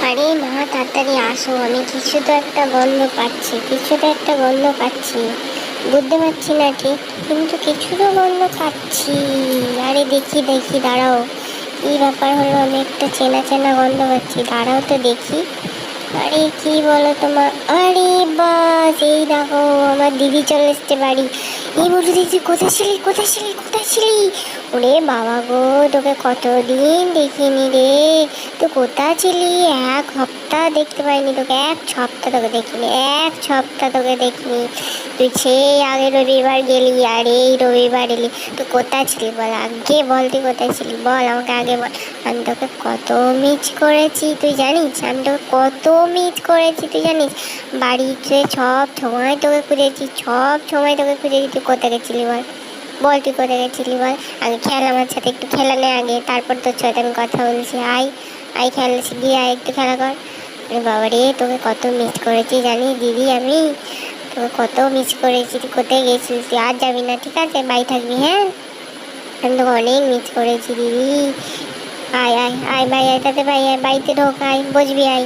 আরে মা, তাড়াতাড়ি আসো, আমি কিছু তো একটা গন্ধ পাচ্ছি, বুঝতে পারছি না ঠিক, কিন্তু কিছু তো গন্ধ পাচ্ছি। আরে দেখি দেখি, দাঁড়াও, কি ব্যাপার হলো? আমি একটা চেনা চেনা গন্ধ পাচ্ছি, দাঁড়াও তো দেখি। আরে কি বলো তোমার? আরে বাস, এই দেখো আমার দিদি চলে এসছে বাড়ি। এই বলে দিদি, কোথায় ছিলি? ওরে বাবা গো, তোকে কতদিন দেখিনি রে। তুই কোথায় ছিলি? 1 সপ্তাহ দেখতে পাইনি তোকে, 1 সপ্তাহ তোকে দেখিনি, 1 সপ্তাহ তোকে দেখিনি। তুই সেই আগে রবিবার গেলি আর এই রবিবার এলি। তুই কোথায় ছিলি বল, আগে বল, তুই কোথায় ছিলি বল, আমাকে আগে বল। আমি তোকে কত মিস করেছি তুই জানিস, বাড়িতে সব সময় তোকে খুঁজেছি, তুই কোথায় গেছিলি বল, তুই কোথায় গেছিলি বল। আগে খেল আমার সাথে, একটু খেলা নে আগে, তারপর তোর সাথে আমি কথা বলছি। আয় খেলা শিখি, আয় একটু খেলা কর। আরে বাবা রে, তোকে কত মিস করেছি জানিস দিদি, আমি তোকে কত মিস করেছি। তুই কোথায় গেছিলিস? তুই আর যাবি না, ঠিক আছে, বাড়ি থাকবি, হ্যাঁ? আমি তোকে অনেক মিস করেছি দিদি। আয় আয় আয় ভাই, আয় তাতে ভাই, আয় বাড়িতে ঢোক, আয় বসবি, আয়।